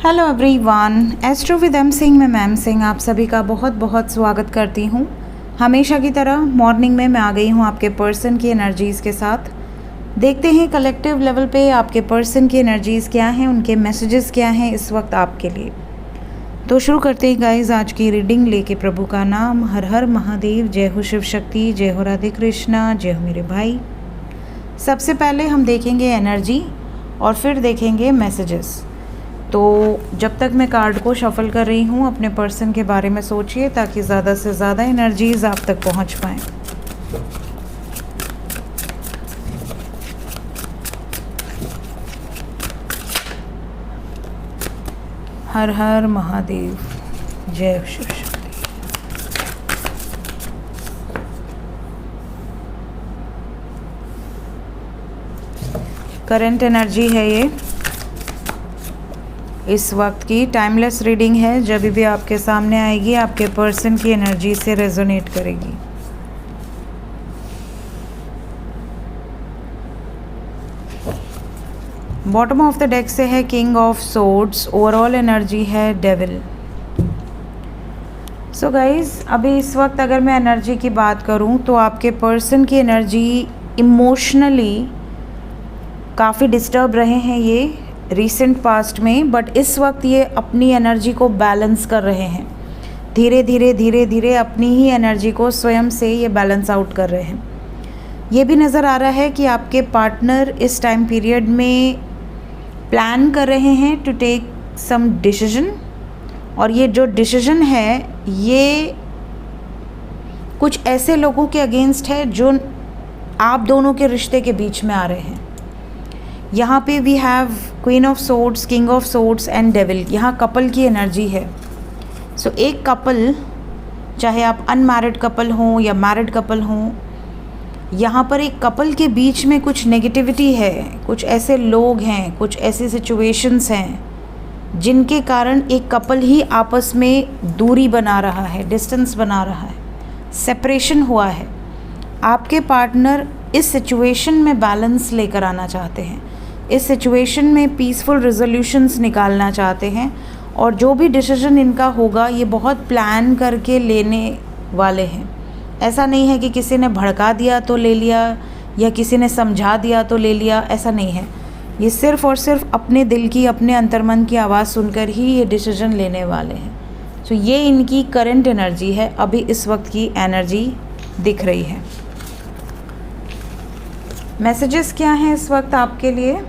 Hello everyone, astro with M Singh में ma'am Singh आप सभी का बहुत बहुत स्वागत करती हूँ। हमेशा की तरह मॉर्निंग में मैं आ गई हूँ आपके पर्सन की एनर्जीज़ के साथ। देखते हैं कलेक्टिव लेवल पे आपके पर्सन की एनर्जीज़ क्या हैं, उनके मैसेजेस क्या हैं इस वक्त आपके लिए। तो शुरू करते हैं गाइज आज की रीडिंग लेके प्रभु का नाम। हर हर महादेव, जय हो शिव शक्ति, जय हो राधे कृष्णा, जय हो मेरे भाई। सबसे पहले हम देखेंगे एनर्जी और फिर देखेंगे मैसेजेस। तो जब तक मैं कार्ड को शफल कर रही हूँ अपने पर्सन के बारे में सोचिए ताकि ज़्यादा से ज़्यादा एनर्जीज़ आप तक पहुँच पाएँ। हर हर महादेव, जय शिव शक्ति। करंट एनर्जी है ये, इस वक्त की टाइमलेस रीडिंग है। जब भी आपके सामने आएगी आपके पर्सन की एनर्जी से रेजोनेट करेगी। बॉटम ऑफ द डेक से है king of swords, overall energy है डेविल। सो गाइज अभी इस वक्त अगर मैं एनर्जी की बात करूं तो आपके पर्सन की एनर्जी इमोशनली काफ़ी डिस्टर्ब रहे हैं ये रिसेंट पास्ट में, बट इस वक्त ये अपनी एनर्जी को बैलेंस कर रहे हैं। धीरे धीरे अपनी ही एनर्जी को स्वयं से ये बैलेंस आउट कर रहे हैं। ये भी नज़र आ रहा है कि आपके पार्टनर इस टाइम पीरियड में प्लान कर रहे हैं टू टेक सम डिसीजन, और ये जो डिसीजन है ये कुछ ऐसे लोगों के अगेंस्ट है जो आप दोनों के रिश्ते के बीच में आ रहे हैं। यहाँ पे we have queen of swords, king of swords and devil. यहाँ कपल की एनर्जी है। सो एक कपल, चाहे आप अनमैरिड कपल हों या मैरिड कपल हों, यहाँ पर एक कपल के बीच में कुछ नेगेटिविटी है। कुछ ऐसे लोग हैं, कुछ ऐसी सिचुएशंस हैं जिनके कारण एक कपल ही आपस में दूरी बना रहा है, डिस्टेंस बना रहा है, सेपरेशन हुआ है। आपके पार्टनर इस सिचुएशन में बैलेंस लेकर आना चाहते हैं, इस सिचुएशन में पीसफुल रेजोल्यूशंस निकालना चाहते हैं, और जो भी डिसीजन इनका होगा ये बहुत प्लान करके लेने वाले हैं। ऐसा नहीं है कि किसी ने भड़का दिया तो ले लिया या किसी ने समझा दिया तो ले लिया, ऐसा नहीं है। ये सिर्फ़ और सिर्फ अपने दिल की, अपने अंतर्मन की आवाज़ सुनकर ही ये डिसीजन लेने वाले हैं। तो ये इनकी करंट एनर्जी है, अभी इस वक्त की एनर्जी दिख रही है। मैसेजेस क्या हैं इस वक्त आपके लिए?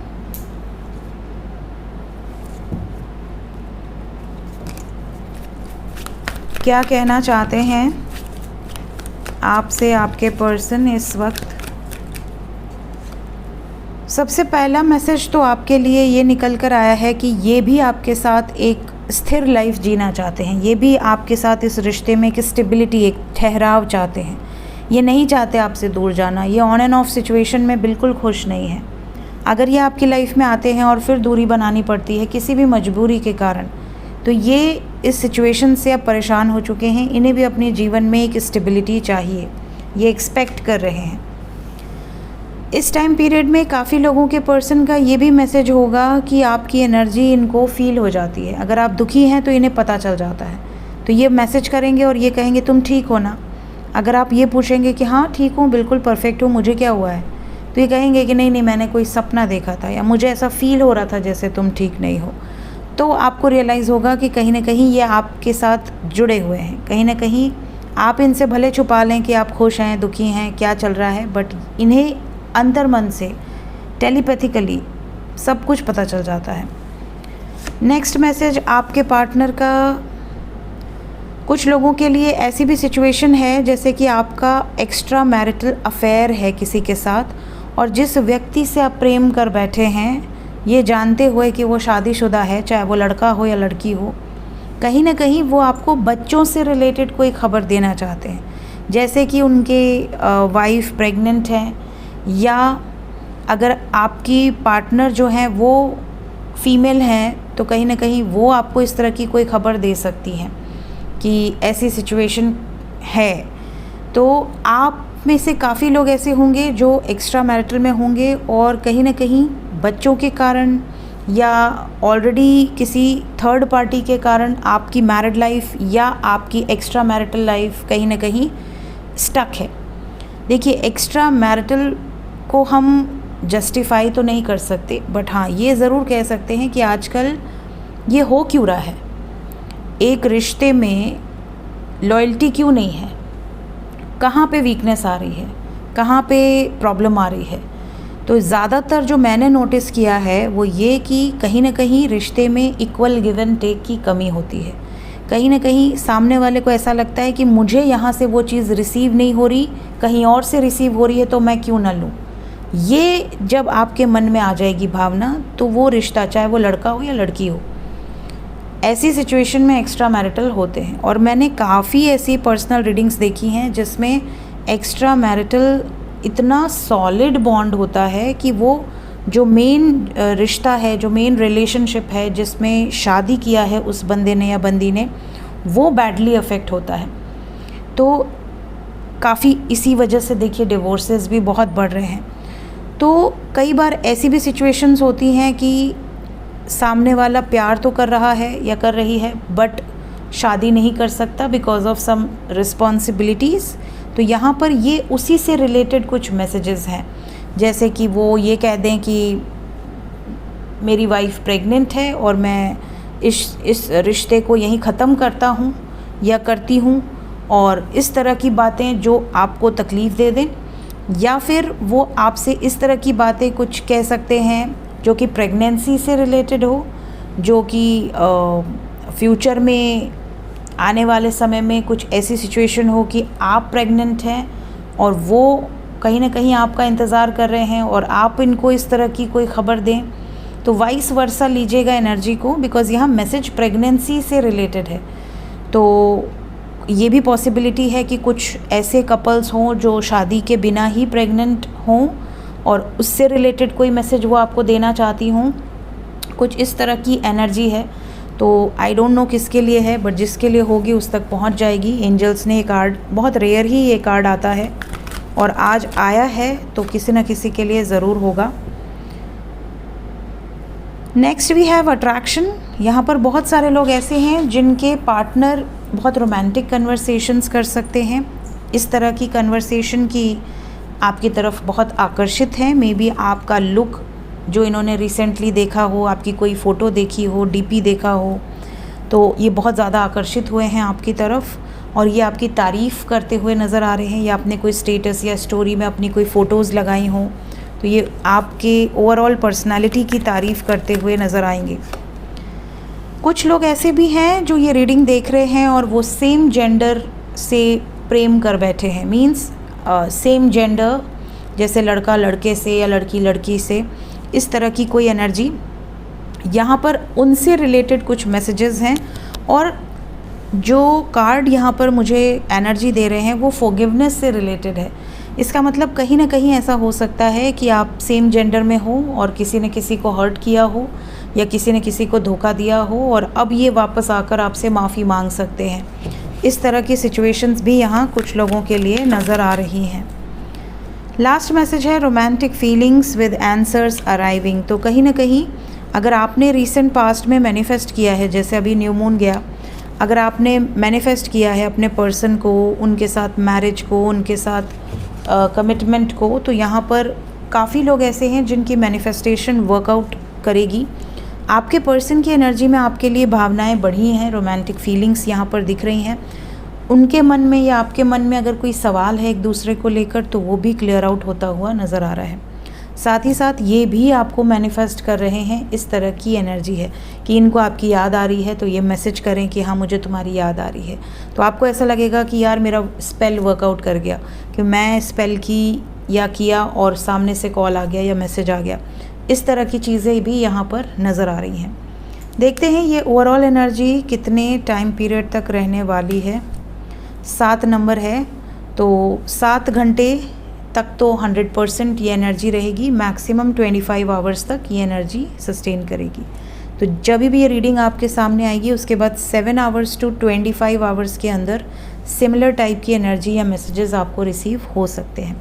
क्या कहना चाहते हैं आपसे आपके पर्सन इस वक्त? सबसे पहला मैसेज तो आपके लिए ये निकल कर आया है कि ये भी आपके साथ एक स्थिर लाइफ जीना चाहते हैं। ये भी आपके साथ इस रिश्ते में एक स्टेबिलिटी, एक ठहराव चाहते हैं। ये नहीं चाहते आपसे दूर जाना। ये ऑन एंड ऑफ सिचुएशन में बिल्कुल खुश नहीं है। अगर ये आपकी लाइफ में आते हैं और फिर दूरी बनानी पड़ती है किसी भी मजबूरी के कारण, तो ये इस सिचुएशन से अब परेशान हो चुके हैं। इन्हें भी अपने जीवन में एक स्टेबिलिटी चाहिए, ये एक्सपेक्ट कर रहे हैं। इस टाइम पीरियड में काफ़ी लोगों के पर्सन का ये भी मैसेज होगा कि आपकी एनर्जी इनको फील हो जाती है। अगर आप दुखी हैं तो इन्हें पता चल जाता है, तो ये मैसेज करेंगे और ये कहेंगे तुम ठीक हो ना। अगर आप ये पूछेंगे कि हाँ ठीक हूँ, बिल्कुल परफेक्ट हूँ, मुझे क्या हुआ है, तो ये कहेंगे कि नहीं मैंने कोई सपना देखा था या मुझे ऐसा फील हो रहा था जैसे तुम ठीक नहीं हो। तो आपको रियलाइज़ होगा कि कहीं ना कहीं ये आपके साथ जुड़े हुए हैं। कहीं ना कहीं आप इनसे भले छुपा लें कि आप खुश हैं, दुखी हैं, क्या चल रहा है, बट इन्हें अंतर्मन से टेलीपैथिकली सब कुछ पता चल जाता है। नेक्स्ट मैसेज आपके पार्टनर का कुछ लोगों के लिए ऐसी भी सिचुएशन है जैसे कि आपका एक्स्ट्रा मैरिटल अफेयर है किसी के साथ, और जिस व्यक्ति से आप प्रेम कर बैठे हैं ये जानते हुए कि वो शादीशुदा है, चाहे वो लड़का हो या लड़की हो, कहीं ना कहीं वो आपको बच्चों से रिलेटेड कोई खबर देना चाहते हैं। जैसे कि उनके वाइफ प्रेग्नेंट हैं, या अगर आपकी पार्टनर जो हैं वो फीमेल हैं तो कहीं ना कहीं वो आपको इस तरह की कोई खबर दे सकती हैं कि ऐसी सिचुएशन है। तो आप में से काफ़ी लोग ऐसे होंगे जो एक्स्ट्रा मैरिटल में होंगे और कहीं ना कहीं बच्चों के कारण या ऑलरेडी किसी थर्ड पार्टी के कारण आपकी मैरिड लाइफ या आपकी एक्स्ट्रा मैरिटल लाइफ कहीं ना कहीं स्टक है। देखिए, एक्स्ट्रा मैरिटल को हम जस्टिफाई तो नहीं कर सकते, बट हाँ ये ज़रूर कह सकते हैं कि आजकल ये हो क्यों रहा है, एक रिश्ते में लॉयल्टी क्यों नहीं है, कहाँ पे वीकनेस आ रही है, कहाँ पे प्रॉब्लम आ रही है। तो ज़्यादातर जो मैंने नोटिस किया है वो ये कि कहीं ना कहीं रिश्ते में इक्वल गिव एंड टेक की कमी होती है। कहीं ना कहीं सामने वाले को ऐसा लगता है कि मुझे यहाँ से वो चीज़ रिसीव नहीं हो रही, कहीं और से रिसीव हो रही है, तो मैं क्यों ना लूँ। ये जब आपके मन में आ जाएगी भावना, तो वो रिश्ता, चाहे वो लड़का हो या लड़की हो, ऐसी सिचुएशन में एक्स्ट्रा मैरिटल होते हैं। और मैंने काफ़ी ऐसी पर्सनल रीडिंग्स देखी हैं जिसमें एक्स्ट्रा मैरिटल इतना सॉलिड बॉन्ड होता है कि वो जो मेन रिश्ता है, जो मेन रिलेशनशिप है, जिसमें शादी किया है उस बंदे ने या बंदी ने, वो बैडली अफेक्ट होता है। तो काफ़ी इसी वजह से देखिए डिवोर्सेस भी बहुत बढ़ रहे हैं। तो कई बार ऐसी भी सिचुएशंस होती हैं कि सामने वाला प्यार तो कर रहा है या कर रही है, बट शादी नहीं कर सकता बिकॉज ऑफ सम रिस्पॉन्सिबिलिटीज़। तो यहाँ पर ये उसी से रिलेटेड कुछ मैसेजेस हैं, जैसे कि वो ये कह दें कि मेरी वाइफ प्रेग्नेंट है और मैं इस रिश्ते को यहीं ख़त्म करता हूँ या करती हूँ, और इस तरह की बातें जो आपको तकलीफ़ दे दें। या फिर वो आपसे इस तरह की बातें कुछ कह सकते हैं जो कि प्रेगनेंसी से रिलेटेड हो, जो कि फ्यूचर में आने वाले समय में कुछ ऐसी सिचुएशन हो कि आप प्रेग्नेंट हैं और वो कहीं ना कहीं आपका इंतज़ार कर रहे हैं और आप इनको इस तरह की कोई ख़बर दें। तो वाइस वर्सा लीजिएगा एनर्जी को, बिकॉज़ यहाँ मैसेज प्रेगनेंसी से रिलेटेड है। तो ये भी पॉसिबिलिटी है कि कुछ ऐसे कपल्स हों जो शादी के बिना ही प्रेग्नेंट हों और उससे रिलेटेड कोई मैसेज वो आपको देना चाहती हूँ, कुछ इस तरह की एनर्जी है। तो आई डोंट नो किसके लिए है, बट जिसके लिए होगी उस तक पहुँच जाएगी। एंजल्स ने ये कार्ड, बहुत रेयर ही ये कार्ड आता है और आज आया है, तो किसी न किसी के लिए ज़रूर होगा। Next we have attraction. यहाँ पर बहुत सारे लोग ऐसे हैं जिनके पार्टनर बहुत रोमांटिक कन्वर्सेशंस कर सकते हैं। इस तरह की कन्वर्सेशन की आपकी तरफ बहुत आकर्षित हैं। मे बी आपका लुक जो इन्होंने रिसेंटली देखा हो, आपकी कोई फ़ोटो देखी हो, डीपी देखा हो, तो ये बहुत ज़्यादा आकर्षित हुए हैं आपकी तरफ और ये आपकी तारीफ़ करते हुए नज़र आ रहे हैं, या आपने कोई स्टेटस या स्टोरी में अपनी कोई फ़ोटोज़ लगाई हों, तो ये आपके ओवरऑल पर्सनालिटी की तारीफ़ करते हुए नज़र आएंगे। कुछ लोग ऐसे भी हैं जो ये रीडिंग देख रहे हैं और वो सेम जेंडर से प्रेम कर बैठे हैं। मीन्स सेम जेंडर, जैसे लड़का लड़के से या लड़की लड़की से, इस तरह की कोई एनर्जी यहाँ पर उनसे रिलेटेड कुछ मैसेजेस हैं। और जो कार्ड यहाँ पर मुझे एनर्जी दे रहे हैं वो फॉरगिवनेस से रिलेटेड है। इसका मतलब कहीं ना कहीं ऐसा हो सकता है कि आप सेम जेंडर में हो और किसी ने किसी को हर्ट किया हो या किसी ने किसी को धोखा दिया हो और अब ये वापस आकर आपसे माफ़ी मांग सकते हैं। इस तरह की सिचुएशंस भी यहाँ कुछ लोगों के लिए नज़र आ रही हैं। लास्ट मैसेज है romantic feelings with answers arriving. तो कहीं ना कहीं अगर आपने रिसेंट पास्ट में मैनिफेस्ट किया है, जैसे अभी न्यू मून गया, अगर आपने मैनिफेस्ट किया है अपने पर्सन को, उनके साथ मैरिज को, उनके साथ कमिटमेंट को, तो यहाँ पर काफ़ी लोग ऐसे हैं जिनकी मैनिफेस्टेशन वर्कआउट करेगी। आपके पर्सन की एनर्जी में आपके लिए भावनाएं बढ़ी हैं, रोमांटिक फीलिंग्स यहाँ पर दिख रही हैं। उनके मन में या आपके मन में अगर कोई सवाल है एक दूसरे को लेकर, तो वो भी क्लियर आउट होता हुआ नज़र आ रहा है। साथ ही साथ ये भी आपको मैनिफेस्ट कर रहे हैं, इस तरह की एनर्जी है कि इनको आपकी याद आ रही है, तो ये मैसेज करें कि हाँ मुझे तुम्हारी याद आ रही है। तो आपको ऐसा लगेगा कि यार मेरा स्पेल वर्कआउट कर गया, कि मैं स्पेल की या किया और सामने से कॉल आ गया या मैसेज आ गया। इस तरह की चीज़ें भी यहाँ पर नज़र आ रही हैं। देखते हैं ये ओवरऑल एनर्जी कितने टाइम पीरियड तक रहने वाली है। 7 नंबर है, तो 7 घंटे तक तो 100% ये एनर्जी रहेगी। मैक्सिमम 25 आवर्स तक ये एनर्जी सस्टेन करेगी। तो जब भी ये रीडिंग आपके सामने आएगी उसके बाद 7 आवर्स टू 25 आवर्स के अंदर सिमिलर टाइप की एनर्जी या मैसेजेस आपको रिसीव हो सकते हैं।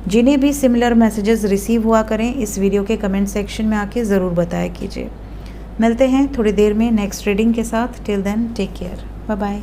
जिन्हें भी सिमिलर मैसेजेस रिसीव हुआ करें, इस वीडियो के कमेंट सेक्शन में आके ज़रूर बताया कीजिए। मिलते हैं थोड़ी देर में नेक्स्ट रीडिंग के साथ। Till then take care, bye bye.